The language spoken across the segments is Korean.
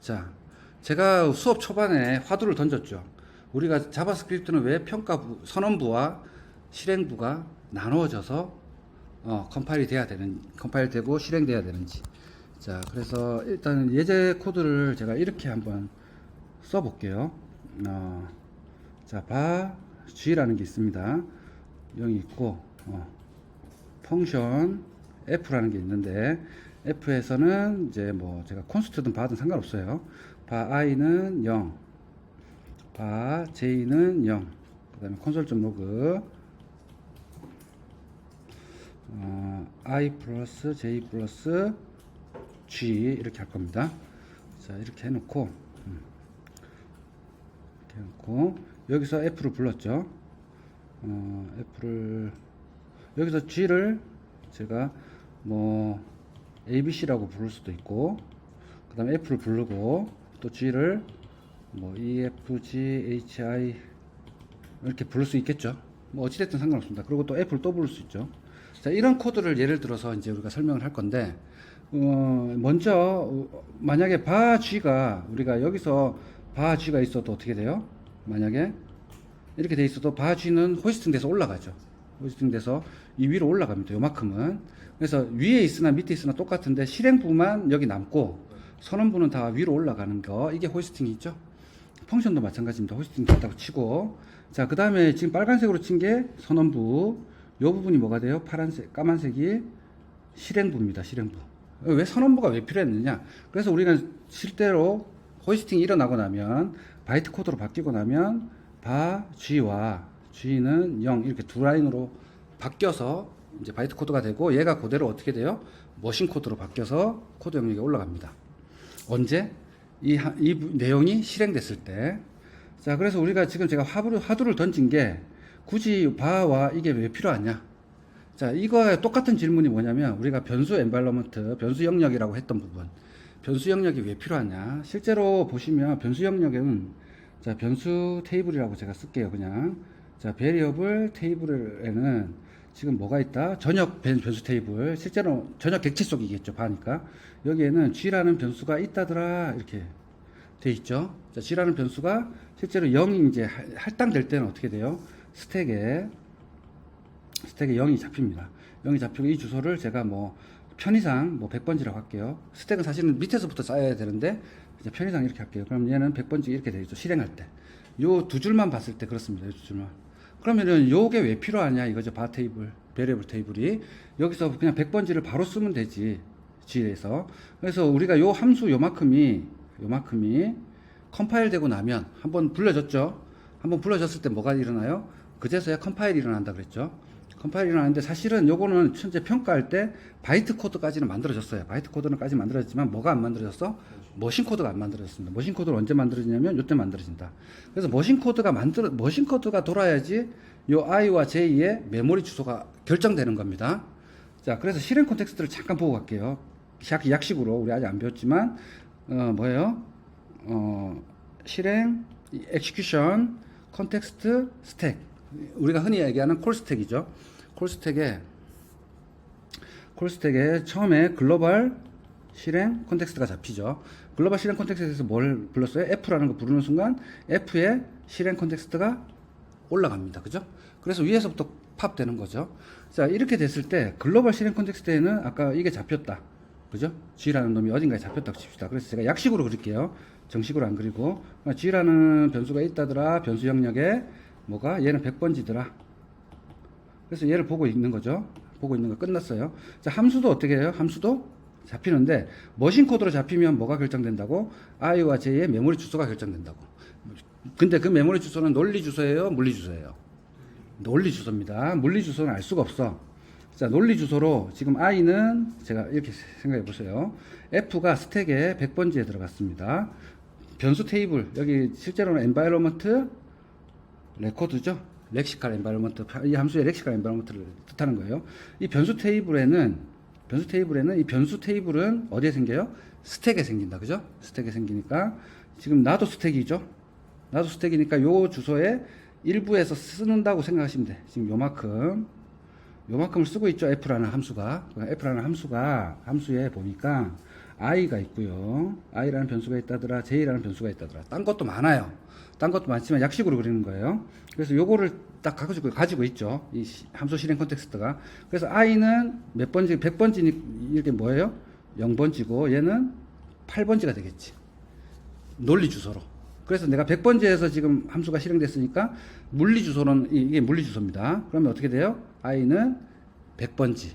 자, 제가 수업 초반에 화두를 던졌죠. 우리가 자바스크립트는 왜 평가부, 선언부와 실행부가 나누어져서 컴파일 되고 실행돼야 되는지. 자, 그래서 일단 예제 코드를 제가 이렇게 한번 써볼게요. 자, G라는 게 있습니다. 0이 있고, 펑션 F라는 게 있는데, F에서는 이제 뭐 제가 콘스트든 바든 상관없어요. 바 i는 0, 바 j는 0, 그 다음에 console.log i 플러스 j 플러스 g 이렇게 할 겁니다. 자, 이렇게 해놓고 여기서 f를 불렀죠. f를 여기서 g를 제가 뭐 abc라고 부를 수도 있고, 그 다음에 f를 부르고 또 g를 뭐 efg hi 이렇게 부를 수 있겠죠. 뭐 어찌됐든 상관없습니다. 그리고 또 f를 또 부를 수 있죠. 자, 이런 코드를 예를 들어서 이제 우리가 설명을 할 건데, 먼저 만약에 바 g가 우리가 여기서 바 g가 있어도 어떻게 돼요? 만약에 이렇게 돼 있어도 바 g는 호스팅 돼서 올라가죠. 호스팅 돼서 이 위로 올라갑니다. 요만큼은. 그래서 위에 있으나 밑에 있으나 똑같은데 실행부만 여기 남고 선언부는 다 위로 올라가는 거, 이게 호스팅이 있죠. 펑션도 마찬가지입니다. 호스팅 됐다고 치고, 자, 그 다음에 지금 빨간색으로 친 게 선언부, 요 부분이 뭐가 돼요? 파란색, 까만색이 실행부입니다. 실행부. 왜 선언부가 왜 필요했느냐? 그래서 우리는 실제로 호스팅이 일어나고 나면 바이트 코드로 바뀌고 나면 바 G와 G는 0 이렇게 두 라인으로 바뀌어서 이제 바이트 코드가 되고, 얘가 그대로 어떻게 돼요? 머신 코드로 바뀌어서 코드 영역에 올라갑니다. 언제? 이 내용이 실행됐을 때. 자, 그래서 우리가 지금 제가 화두를 던진 게 굳이 바와 이게 왜 필요하냐? 자, 이거에 똑같은 질문이 뭐냐면, 우리가 변수 엔바이러먼트, 변수 영역이라고 했던 부분, 변수 영역이 왜 필요하냐? 실제로 보시면 변수 영역은, 자, 변수 테이블이라고 제가 쓸게요. 그냥. 자, 베리어블 테이블에는 지금 뭐가 있다? 전역 변수 테이블. 실제로 전역 객체 속이겠죠. 바니까. 여기에는 G라는 변수가 있다더라. 이렇게 돼 있죠. 자, G라는 변수가 실제로 0이 이제 할당될 때는 어떻게 돼요? 스택에 0이 잡힙니다. 0이 잡히고, 이 주소를 제가 뭐 편의상 뭐 100번지라고 할게요. 스택은 사실은 밑에서부터 쌓여야 되는데 이제 편의상 이렇게 할게요. 그럼 얘는 100번지 이렇게 되어 있죠. 실행할 때. 요 두 줄만 봤을 때 그렇습니다. 요 두 줄만. 그러면은 요게 왜 필요하냐 이거죠. 바 테이블, 베리어블 테이블이. 여기서 그냥 100번지를 바로 쓰면 되지. G에서. 그래서 우리가 요 함수 요만큼이 컴파일 되고 나면 한번 불러졌죠. 한번 불러졌을 때 뭐가 일어나요? 그제서야 컴파일이 일어난다 그랬죠. 컴파일이 일어나는데, 사실은 요거는 현재 평가할 때 바이트 코드까지는 만들어졌어요. 바이트 코드는까지 만들어졌지만 뭐가 안 만들어졌어? 머신 코드가 안 만들어졌습니다. 머신 코드를 언제 만들어지냐면 요때 만들어진다. 그래서 머신 코드가 돌아야지 요 i와 j의 메모리 주소가 결정되는 겁니다. 자, 그래서 실행 콘텍스트를 잠깐 보고 갈게요. 약식으로 우리 아직 안 배웠지만 뭐예요? 실행 execution 컨텍스트 스택, 우리가 흔히 얘기하는 콜 스택이죠. 콜 스택에 처음에 글로벌 실행 콘텍스트가 잡히죠. 글로벌 실행 콘텍스트에서 뭘 불렀어요? F라는 거 부르는 순간 F의 실행 콘텍스트가 올라갑니다. 그죠? 그래서 위에서부터 팝 되는 거죠. 자, 이렇게 됐을 때 글로벌 실행 콘텍스트에는 아까 이게 잡혔다. 그죠? G라는 놈이 어딘가에 잡혔다고 칩시다. 그래서 제가 약식으로 그릴게요. 정식으로 안 그리고. G라는 변수가 있다더라. 변수 영역에 뭐가? 얘는 100번지더라. 그래서 얘를 보고 있는 거죠. 보고 있는 거 끝났어요. 자, 함수도 어떻게 해요? 함수도 잡히는데, 머신 코드로 잡히면 뭐가 결정된다고? i와 j의 메모리 주소가 결정된다고. 근데 그 메모리 주소는 논리 주소예요? 물리 주소예요? 논리 주소입니다. 물리 주소는 알 수가 없어. 자, 논리 주소로 지금 i는 제가 이렇게 생각해 보세요. f가 스택에 100번지에 들어갔습니다. 변수 테이블, 여기 실제로는 environment 레코드죠. 렉시칼 엔바이러먼트, 이 함수의 렉시칼 엔바이러먼트를 뜻하는 거예요. 이 변수 테이블에는 이 변수 테이블은 어디에 생겨요? 스택에 생긴다. 그죠? 스택에 생기니까 지금 나도 스택이죠. 나도 스택이니까 요 주소에 일부에서 쓰는다고 생각하시면 돼. 지금 요만큼을 쓰고 있죠. F라는 함수가. F라는 함수에 보니까 i가 있고요. i라는 변수가 있다더라, j라는 변수가 있다더라. 딴 것도 많아요. 딴 것도 많지만 약식으로 그리는 거예요. 그래서 요거를 딱 가지고 있죠. 이 함수 실행 컨텍스트가. 그래서 i는 몇 번지, 100번지 이게 뭐예요? 0번지고 얘는 8번지가 되겠지. 논리 주소로. 그래서 내가 100번지에서 지금 함수가 실행됐으니까 물리 주소는 이게 물리 주소입니다. 그러면 어떻게 돼요? i는 100번지,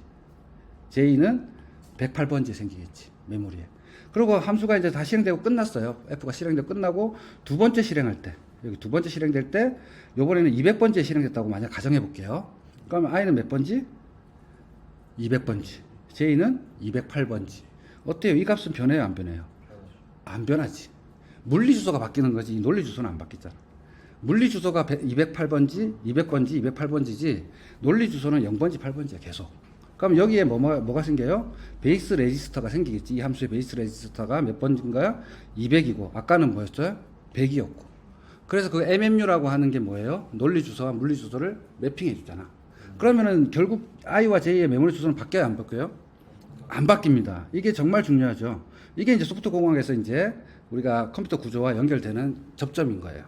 j는 108번지 생기겠지. 메모리에. 그리고 함수가 이제 다 실행되고 끝났어요. f가 실행되고 끝나고 두 번째 실행할 때, 여기 두 번째 실행될 때, 요번에는 200번지에 실행됐다고 만약 가정해 볼게요. 그러면 i는 몇 번지? 200번지. j는 208번지. 어때요? 이 값은 변해요, 안 변해요? 안 변하지. 물리 주소가 바뀌는 거지. 이 논리 주소는 안 바뀌잖아. 물리 주소가 208번지, 200번지, 208번지지, 논리 주소는 0번지, 8번지야, 계속. 그럼 여기에 뭐가 생겨요? 베이스 레지스터가 생기겠지. 이 함수의 베이스 레지스터가 몇 번인가요? 200이고, 아까는 뭐였어요? 100이었고. 그래서 그 MMU라고 하는 게 뭐예요? 논리 주소와 물리 주소를 매핑해 주잖아. 그러면은 결국 i와 j의 메모리 주소는 바뀌어요, 안 바뀌어요? 안 바뀝니다. 이게 정말 중요하죠. 이게 이제 소프트 공학에서 이제 우리가 컴퓨터 구조와 연결되는 접점인 거예요.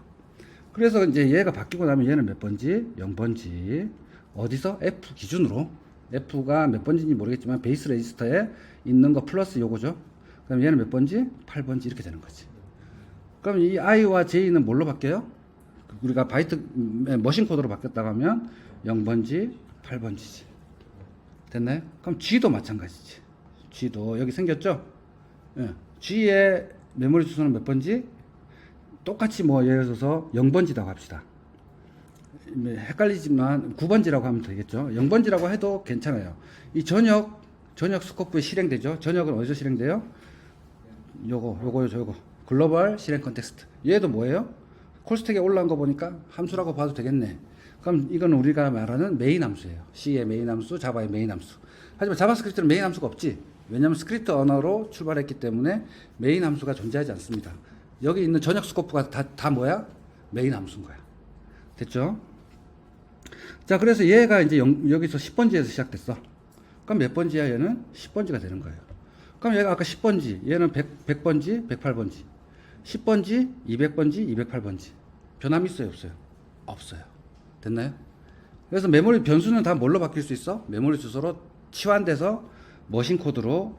그래서 이제 얘가 바뀌고 나면 얘는 몇 번지? 0번지. 어디서? F 기준으로. F가 몇 번지인지 모르겠지만 베이스 레지스터에 있는 거 플러스 요거죠. 그럼 얘는 몇 번지? 8번지 이렇게 되는 거지. 그럼 이 i와 j는 뭘로 바뀌어요? 우리가 바이트 머신 코드로 바뀌었다고 하면 0번지, 8번지지. 됐나요? 그럼 g도 마찬가지지. g도 여기 생겼죠? 예. g의 메모리 주소는 몇 번지? 똑같이 뭐 예를 들어서 0번지라고 합시다. 헷갈리지만 9번지라고 하면 되겠죠. 0번지라고 해도 괜찮아요. 이 전역 스코프에 실행되죠. 전역은 어디서 실행돼요? 요거. 글로벌 실행 컨텍스트. 얘도 뭐예요? 콜스택에 올라온 거 보니까 함수라고 봐도 되겠네. 그럼 이건 우리가 말하는 메인 함수예요. C의 메인 함수, 자바의 메인 함수. 하지만 자바스크립트는 메인 함수가 없지. 왜냐하면 스크립트 언어로 출발했기 때문에 메인 함수가 존재하지 않습니다. 여기 있는 전역 스코프가 다 뭐야? 메인 함수인 거야. 됐죠? 자, 그래서 얘가 이제 여기서 10번지에서 시작됐어. 그럼 몇 번지야? 얘는 10번지가 되는 거예요. 그럼 얘가 아까 10번지, 얘는 100번지, 108번지. 10번지, 200번지, 208번지. 변함이 있어요, 없어요? 없어요. 됐나요? 그래서 메모리 변수는 다 뭘로 바뀔 수 있어? 메모리 주소로 치환돼서 머신 코드로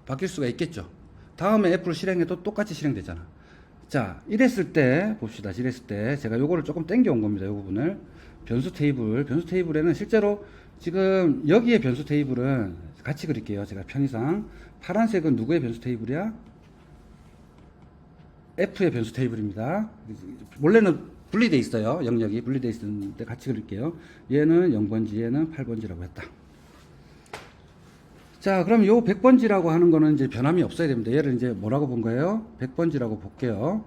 바뀔 수가 있겠죠. 다음에 F를 실행해도 똑같이 실행되잖아. 자, 이랬을 때 봅시다. 이랬을 때 제가 요거를 조금 땡겨 온 겁니다. 요 부분을. 변수 테이블에는 실제로 지금 여기에 변수 테이블은 같이 그릴게요. 제가 편의상. 파란색은 누구의 변수 테이블이야? F의 변수 테이블입니다. 원래는 분리되어 있어요. 영역이 분리되어 있었는데 같이 그릴게요. 얘는 0번지, 얘는 8번지라고 했다. 자, 그럼 요 100번지라고 하는 거는 이제 변함이 없어야 됩니다. 얘를 이제 뭐라고 본 거예요? 100번지라고 볼게요.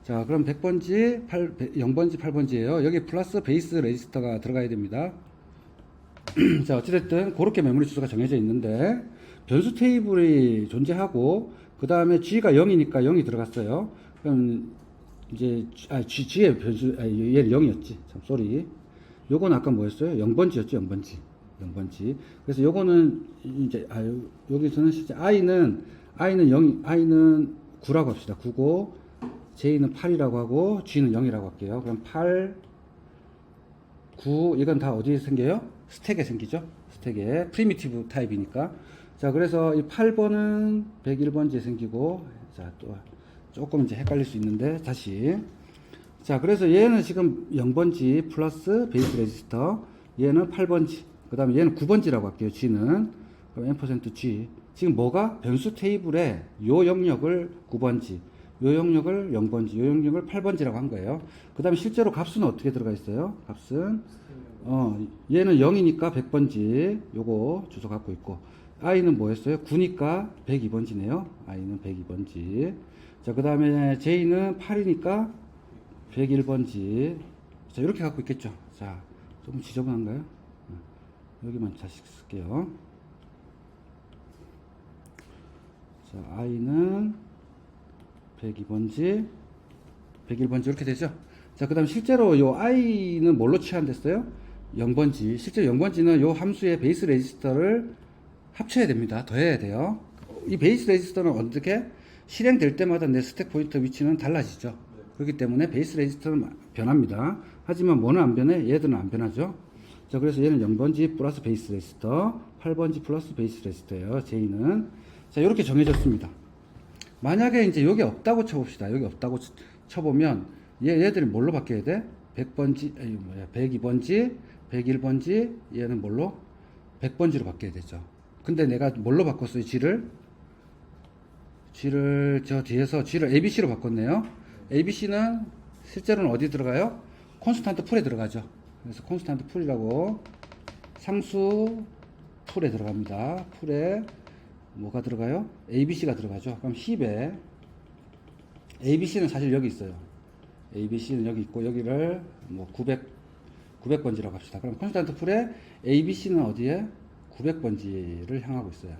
자, 그럼 100번지, 0번지, 8번지예요. 여기 플러스 베이스 레지스터가 들어가야 됩니다. 자, 어찌됐든 그렇게 메모리 주소가 정해져 있는데 변수 테이블이 존재하고 그 다음에 G가 0이니까 0이 들어갔어요. 그럼 이제 G의 변수, 얘는 0이었지. 참 쏘리. 요건 아까 뭐였어요? 0번지였죠. 0번지. 그래서 요거는 이제 여기서는 실제 i는 9라고 합시다. 9고 j는 8이라고 하고 g는 0이라고 할게요. 그럼 8, 9 이건 다 어디에 생겨요? 스택에 생기죠. 스택에 프리미티브 타입이니까. 자, 그래서 이 8번은 101번지에 생기고, 자, 또 조금 이제 헷갈릴 수 있는데 다시. 자, 그래서 얘는 지금 0번지 플러스 베이스 레지스터, 얘는 8번지. 그 다음에 얘는 9번지라고 할게요. G는. 그럼 %G. 지금 뭐가? 변수 테이블에 요 영역을 9번지, 요 영역을 0번지, 요 영역을 8번지라고 한 거예요. 그 다음에 실제로 값은 어떻게 들어가 있어요? 값은, 얘는 0이니까 100번지, 요거 주소 갖고 있고, i는 뭐였어요? 9니까 102번지네요. i는 102번지. 자, 그 다음에 j는 8이니까 101번지. 자, 이렇게 갖고 있겠죠. 자, 조금 지저분한가요? 여기만 다시 쓸게요. 자, i는 102번지, 101번지 이렇게 되죠. 자, 그 다음 실제로 요 i는 뭘로 치환됐어요? 0번지. 실제 0번지는 요 함수의 베이스 레지스터를 합쳐야 됩니다. 더해야 돼요. 이 베이스 레지스터는 어떻게 실행될 때마다 내 스택 포인터 위치는 달라지죠. 그렇기 때문에 베이스 레지스터는 변합니다. 하지만 뭐는 안 변해? 얘들은 안 변하죠. 자, 그래서 얘는 0번지 플러스 베이스 레지스터, 8번지 플러스 베이스 레지스터예요. J는. 자, 이렇게 정해졌습니다. 만약에 이제 여기 없다고 쳐봅시다. 여기 없다고 쳐보면 얘들이 뭘로 바뀌어야 돼? 100번지, 102번지, 101번지, 얘는 뭘로? 100번지로 바뀌어야 되죠. 근데 내가 뭘로 바꿨어요? G를 저 뒤에서 G를 ABC로 바꿨네요. ABC는 실제로는 어디 들어가요? 콘스탄트 풀에 들어가죠. 그래서 콘스탄트 풀이라고 상수 풀에 들어갑니다. 풀에 뭐가 들어가요? ABC가 들어가죠. 그럼 10에 ABC는 사실 여기 있어요. ABC는 여기 있고 여기를 뭐 900번지라고 합시다. 그럼 콘스탄트 풀에 ABC는 어디에? 900번지를 향하고 있어요.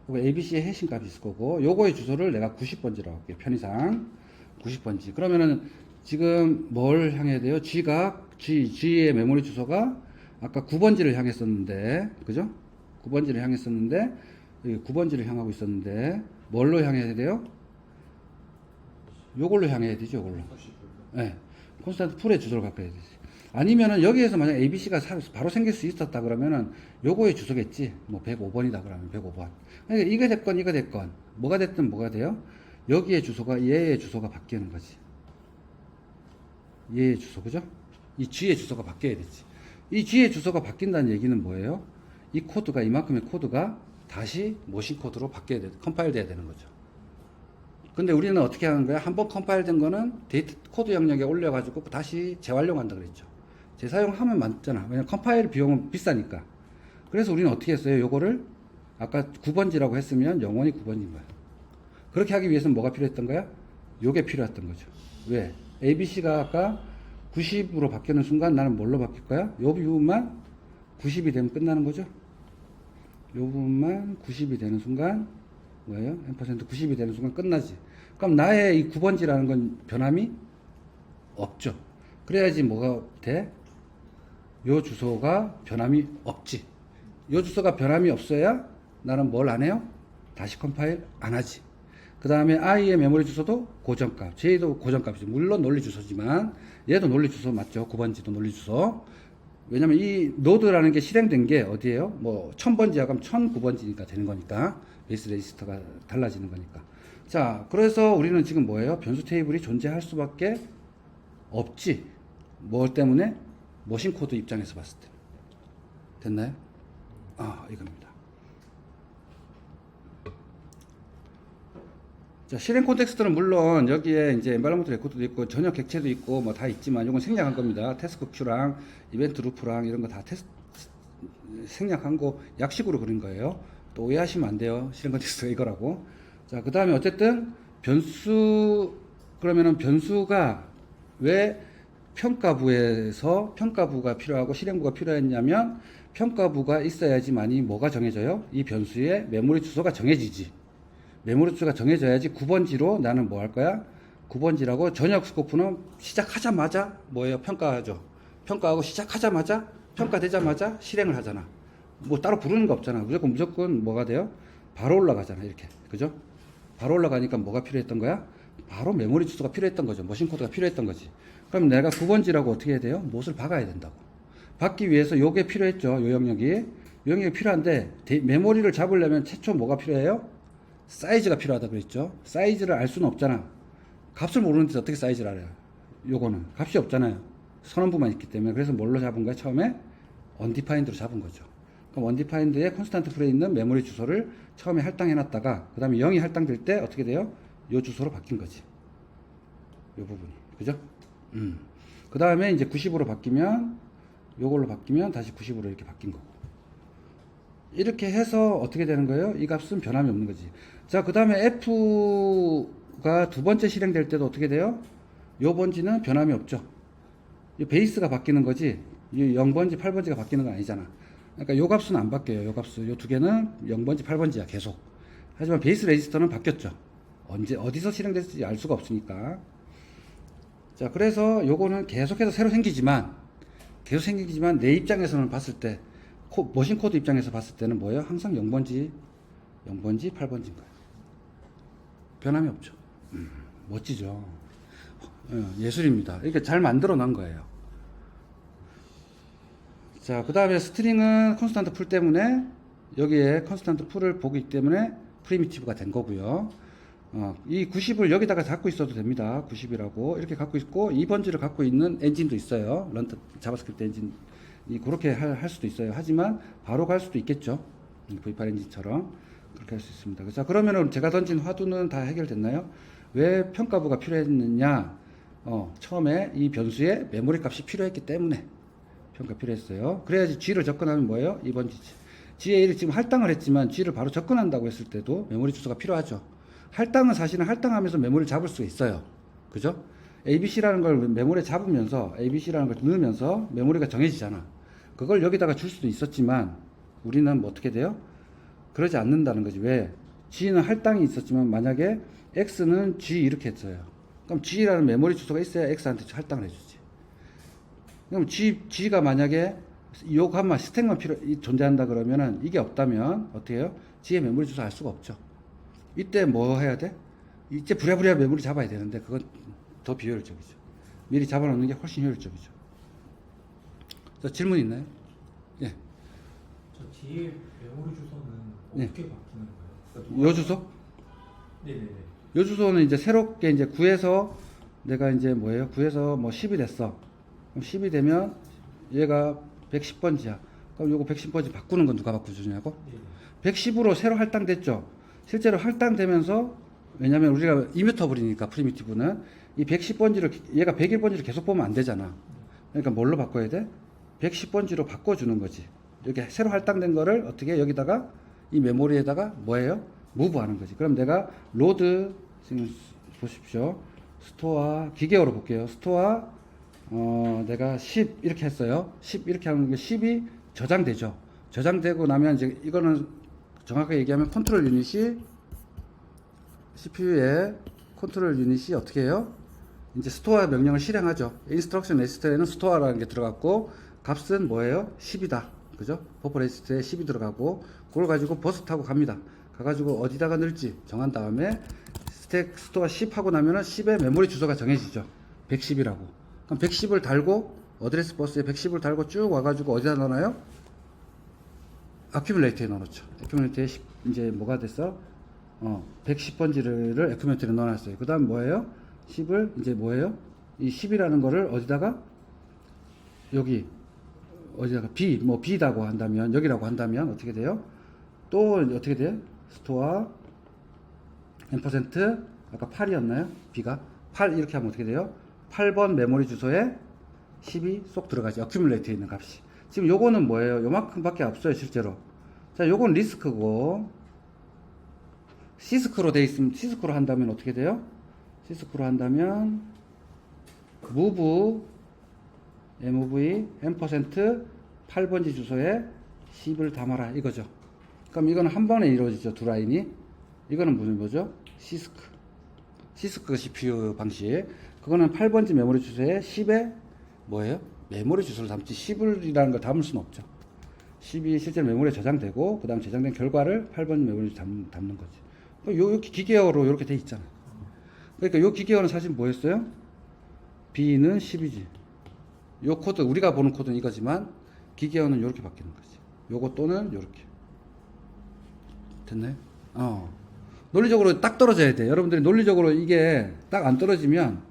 그리고 ABC의 해싱 값이 있을 거고 요거의 주소를 내가 90번지라고 할게요. 편의상 90번지. 그러면은 지금 뭘 향해야 돼요? G의 메모리 주소가 아까 9번지를 향했었는데, 그죠? 9번지를 향했었는데, 여기 9번지를 향하고 있었는데, 뭘로 향해야 돼요? 요걸로 향해야 되죠, 요걸로. 네. 콘스탄트 풀의 주소를 바꿔야 되지. 아니면은 여기에서 만약 ABC가 바로 생길 수 있었다 그러면은 요거의 주소겠지. 뭐 105번이다 그러면 105번. 그러니까 이게 됐건 이거 됐건 뭐가 됐든 뭐가 돼요? 여기에 주소가 얘의 주소가 바뀌는 거지. 얘의 주소, 그죠? 이 G의 주소가 바뀌어야 되지. 이 G의 주소가 바뀐다는 얘기는 뭐예요? 이 코드가, 이만큼의 코드가 다시 모신 코드로 바뀌어야 돼, 컴파일 돼야 되는 거죠. 근데 우리는 어떻게 하는 거야? 한번 컴파일 된 거는 데이터 코드 영역에 올려가지고 다시 재활용한다 그랬죠. 재사용하면 맞잖아. 왜냐면 컴파일 비용은 비싸니까. 그래서 우리는 어떻게 했어요? 요거를 아까 9번지라고 했으면 영원히 9번지인 거야. 그렇게 하기 위해서는 뭐가 필요했던 거야? 요게 필요했던 거죠. 왜? ABC가 아까 90으로 바뀌는 순간 나는 뭘로 바뀔 거야? 요 부분만 90이 되면 끝나는 거죠. 요 부분만 90이 되는 순간 뭐예요? n% 90이 되는 순간 끝나지. 그럼 나의 이 9번지라는 건 변함이 없죠. 그래야지 뭐가 돼? 요 주소가 변함이 없지. 요 주소가 변함이 없어야 나는 뭘 안 해요? 다시 컴파일 안 하지. 그 다음에 i의 메모리 주소도 고정값, j도 고정값이죠. 물론 논리 주소지만 얘도 논리 주소 맞죠. 9번지도 논리 주소. 왜냐면 이 노드라는 게 실행된 게 어디예요? 뭐 1000번지 하면 1009번지니까 되는 거니까 베이스 레지스터가 달라지는 거니까. 자, 그래서 우리는 지금 뭐예요? 변수 테이블이 존재할 수밖에 없지. 뭐 때문에? 머신 코드 입장에서 봤을 때. 됐나요? 아, 이겁니다. 자, 실행 콘텍스트는 물론 여기에 이제 엔바이러먼트 레코드도 있고 전역 객체도 있고 뭐 다 있지만 이건 생략한 겁니다. 태스크 큐랑 이벤트 루프랑 이런 거 다 생략한 거 약식으로 그린 거예요. 또 오해하시면 안 돼요. 실행 콘텍스트가 이거라고. 자, 그 다음에 어쨌든 그러면은 변수가 왜 평가부가 필요하고 실행부가 필요했냐면 평가부가 있어야지만이 뭐가 정해져요? 이 변수의 메모리 주소가 정해지지. 메모리 주소가 정해져야지 9번지로 나는 뭐 할 거야? 9번지라고 전역 스코프는 시작하자마자 뭐예요? 평가하죠. 평가하고 시작하자마자 평가되자마자 실행을 하잖아. 뭐 따로 부르는 거 없잖아. 무조건 뭐가 돼요? 바로 올라가잖아. 이렇게. 그죠? 바로 올라가니까 뭐가 필요했던 거야? 바로 메모리 주소가 필요했던 거죠. 머신 코드가 필요했던 거지. 그럼 내가 9번지라고 어떻게 해야 돼요? 못을 박아야 된다고. 박기 위해서 요게 필요했죠. 요 영역이. 영역이 필요한데 메모리를 잡으려면 최초 뭐가 필요해요? 사이즈가 필요하다 그랬죠. 사이즈를 알 수는 없잖아. 값을 모르는데 어떻게 사이즈를 알아요? 요거는 값이 없잖아요. 선언부만 있기 때문에. 그래서 뭘로 잡은 거야? 처음에 undefined로 잡은 거죠. 그럼 undefined에 콘스탄트 풀에 있는 메모리 주소를 처음에 할당해 놨다가 그 다음에 0이 할당될 때 어떻게 돼요? 요 주소로 바뀐 거지. 요 부분이. 그죠? 그 다음에 이제 90으로 바뀌면 요걸로 바뀌면 다시 90으로 이렇게 바뀐 거고. 이렇게 해서 어떻게 되는 거예요? 이 값은 변함이 없는 거지. 자, 그 다음에 F가 두 번째 실행될 때도 어떻게 돼요? 요 번지는 변함이 없죠. 이 베이스가 바뀌는 거지. 이 0번지, 8번지가 바뀌는 건 아니잖아. 그러니까 요 값은 안 바뀌어요. 요 값은. 요 두 개는 0번지, 8번지야. 계속. 하지만 베이스 레지스터는 바뀌었죠. 어디서 실행됐을지 알 수가 없으니까. 자, 그래서 요거는 계속해서 새로 생기지만 내 입장에서는 봤을 때 머신 코드 입장에서 봤을 때는 뭐예요? 항상 0번지, 8번지인 거예요. 변함이 없죠. 멋지죠. 예술입니다. 이렇게 잘 만들어 놓은 거예요. 자, 그 다음에 스트링은 컨스탄트 풀 때문에 여기에 컨스탄트 풀을 보기 때문에 프리미티브가 된 거고요. 이 90을 여기다가 갖고 있어도 됩니다. 90이라고 이렇게 갖고 있고 이 번지를 갖고 있는 엔진도 있어요. 런트 자바스크립트 엔진 그렇게 할 수도 있어요. 하지만 바로 갈 수도 있겠죠. V8 엔진처럼 그렇게 할 수 있습니다. 자, 그러면은 제가 던진 화두는 다 해결됐나요? 왜 평가부가 필요했느냐? 처음에 이 변수에 메모리 값이 필요했기 때문에 평가 필요했어요. 그래야지 G를 접근하면 뭐예요? 2번 G에 지금 할당을 했지만 G를 바로 접근한다고 했을 때도 메모리 주소가 필요하죠. 할당은 사실은 할당하면서 메모리를 잡을 수가 있어요. 그죠? ABC라는 걸 메모리에 잡으면서 ABC라는 걸 넣으면서 메모리가 정해지잖아. 그걸 여기다가 줄 수도 있었지만 우리는 뭐 어떻게 돼요? 그러지 않는다는 거지. 왜? G는 할당이 있었지만 만약에 X는 G 이렇게 했어요. 그럼 G라는 메모리 주소가 있어야 X한테 할당을 해주지. 그럼 G가 만약에 요 값만 스택만 존재한다 그러면은 이게 없다면 어떻게 해요? G의 메모리 주소 알 수가 없죠. 이때 뭐 해야 돼? 이때 부랴부랴 메모리 잡아야 되는데 그건 더 비효율적이죠. 미리 잡아놓는 게 훨씬 효율적이죠. 자, 질문 있나요? 예. 저 뒤에 메모리 주소는 네. 어떻게 바뀌는 거예요? 그러니까 요 주소? 네네네. 요 주소는 이제 새롭게 이제 구해서 내가 이제 뭐예요? 구해서 뭐 10이 됐어. 그럼 10이 되면 얘가 110번지야. 그럼 요거 110번지 바꾸는 건 누가 바꿔주냐고? 네네. 110으로 새로 할당됐죠. 실제로 할당되면서 왜냐면 우리가 이뮤터블이니까 프리미티브는 이 110번지를 얘가 101번지를 계속 보면 안 되잖아. 그러니까 뭘로 바꿔야 돼? 110번지로 바꿔주는 거지. 이렇게 새로 할당된 거를 어떻게 여기다가 이 메모리에다가 뭐예요? 무브하는 거지. 그럼 내가 로드 지금 보십시오. 스토어 기계어로 볼게요. 스토어 내가 10 이렇게 했어요. 10 이렇게 하는 게 10이 저장되죠. 저장되고 나면 이제 이거는 정확하게 얘기하면 컨트롤 유닛이 CPU의 컨트롤 유닛이 어떻게 해요? 이제 스토어 명령을 실행하죠. 인스트럭션 레지스터에는 스토어라는 게 들어갔고 값은 뭐예요? 10이다. 그죠? 버퍼 레지스터에 10이 들어가고 그걸 가지고 버스트하고 갑니다. 가가지고 어디다가 넣을지 정한 다음에 스택 스토어 10 하고 나면은 10의 메모리 주소가 정해지죠. 110이라고. 그럼 110을 달고 어드레스 버스에 110을 달고 쭉 와가지고 어디다 넣어놔요? 아큐뮬레이터에 넣어놓죠. 아큐뮬레이터에 이제 뭐가 됐어? 110번지를 아큐뮬레이터에 넣어놨어요. 그 다음 뭐예요? 10을 이제 뭐예요? 이 10이라는 거를 어디다가 여기 어디다가 B다고 한다면 여기라고 한다면 어떻게 돼요? 또 어떻게 돼요? 스토어 n% 아까 8이었나요? B가 8 이렇게 하면 어떻게 돼요? 8번 메모리 주소에 10이 쏙 들어가죠. 어큐뮬레이터에 있는 값이. 지금 요거는 뭐예요? 요만큼밖에 없어요, 실제로. 자, 요건 리스크고 C스크로 돼 있으면 C스크로 한다면 어떻게 돼요? C스크로 한다면 move move n% 8번지 주소에 10을 담아라 이거죠. 그럼 이거는 한 번에 이루어지죠. 두 라인이. 이거는 무슨 뭐죠? C스크 CPU 방식. 그거는 8번지 메모리 주소에 10에 뭐예요? 메모리 주소를 담지 10이라는 걸 담을 수는 없죠. 10이 실제로 메모리에 저장되고 그 다음 저장된 결과를 8번지 메모리에 담는 거지. 요 기계어로 이렇게 돼 있잖아. 그러니까 요 기계어는 사실 뭐였어요? B는 10이지. 요 코드 우리가 보는 코드는 이거지만 기계어는 이렇게 바뀌는 거지. 요거 또는 요렇게. 됐나요? 논리적으로 딱 떨어져야 돼. 여러분들이 논리적으로 이게 딱 안 떨어지면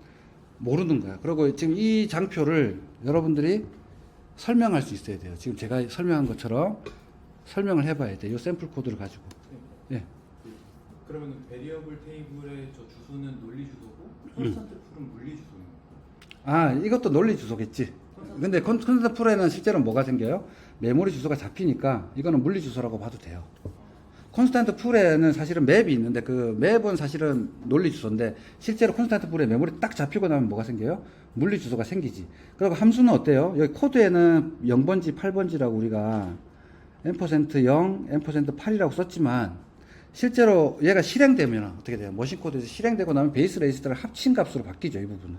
모르는 거야. 그리고 지금 이 장표를 여러분들이 설명할 수 있어야 돼요. 지금 제가 설명한 것처럼 설명을 해봐야 돼. 이 샘플 코드를 가지고. 예. 그러면 베리어블 테이블의 저 주소는 논리 주소고 콘스탄트 풀은 물리 주소입니다. 이것도 논리 주소겠지. 근데 콘스탄트 풀에는 실제로 뭐가 생겨요? 메모리 주소가 잡히니까 이거는 물리 주소라고 봐도 돼요. 콘스탄트 풀에는 사실은 맵이 있는데 그 맵은 사실은 논리 주소인데 실제로 콘스탄트 풀에 메모리 딱 잡히고 나면 뭐가 생겨요? 물리 주소가 생기지. 그리고 함수는 어때요? 여기 코드에는 0번지, 8번지라고 우리가 n%0, n%8이라고 썼지만 실제로 얘가 실행되면 어떻게 돼요? 머신 코드에서 실행되고 나면 베이스 레지스터를 합친 값으로 바뀌죠. 이 부분은.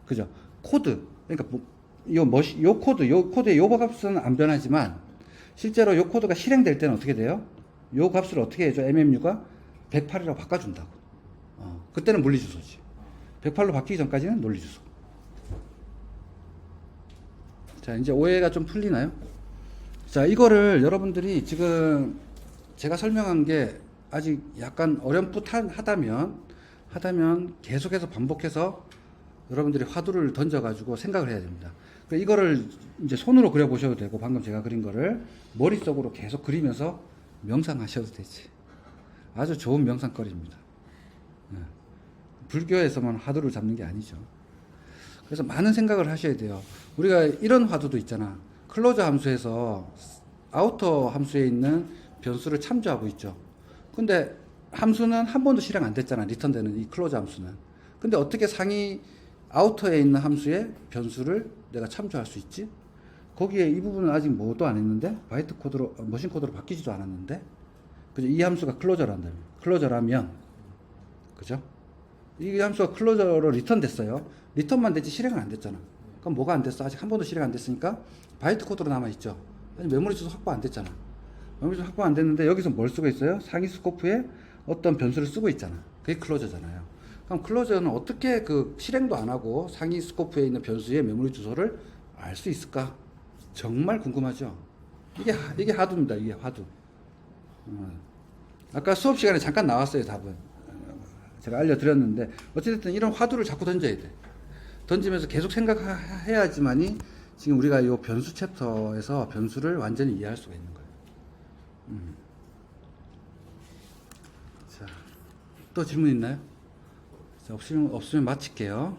그죠? 코드. 그러니까 요 코드의 요 값은 안 변하지만 실제로 요 코드가 실행될 때는 어떻게 돼요? 요 값을 어떻게 해줘? MMU가 108이라고 바꿔준다고. 그때는 물리 주소지. 108로 바뀌기 전까지는 논리 주소. 자, 이제 오해가 좀 풀리나요? 자, 이거를 여러분들이 지금 제가 설명한 게 아직 약간 어렴풋하다면 계속해서 반복해서 여러분들이 화두를 던져가지고 생각을 해야 됩니다. 그러니까 이거를 이제 손으로 그려보셔도 되고, 방금 제가 그린 거를 머릿속으로 계속 그리면서 명상하셔도 되지. 아주 좋은 명상거리입니다. 예. 불교에서만 화두를 잡는 게 아니죠. 그래서 많은 생각을 하셔야 돼요. 우리가 이런 화두도 있잖아. 클로저 함수에서 아우터 함수에 있는 변수를 참조하고 있죠. 근데 함수는 한 번도 실행 안 됐잖아. 리턴되는 이 클로저 함수는. 근데 어떻게 상위 아우터에 있는 함수의 변수를 내가 참조할 수 있지? 거기에 이 부분은 아직 뭐도 안 했는데, 바이트 코드로, 머신 코드로 바뀌지도 않았는데, 그죠? 이 함수가 클로저란다면, 클로저라면, 그죠? 이 함수가 클로저로 리턴 됐어요. 리턴만 됐지 실행은 안 됐잖아. 그럼 뭐가 안 됐어? 아직 한 번도 실행 안 됐으니까 바이트 코드로 남아있죠. 아니, 메모리 주소 확보 안 됐잖아. 메모리 주소 확보 안 됐는데 여기서 뭘 쓰고 있어요? 상위 스코프에 어떤 변수를 쓰고 있잖아. 그게 클로저잖아요. 그럼 클로저는 어떻게 그 실행도 안 하고 상위 스코프에 있는 변수의 메모리 주소를 알 수 있을까? 정말 궁금하죠? 이게 하두입니다. 이게 하두. 아까 수업 시간에 잠깐 나왔어요, 답은. 제가 알려드렸는데, 어찌됐든 이런 화두를 자꾸 던져야 돼. 던지면서 계속 생각해야지만이 지금 우리가 이 변수 챕터에서 변수를 완전히 이해할 수가 있는 거예요. 자, 또 질문 있나요? 자, 없으면 마칠게요.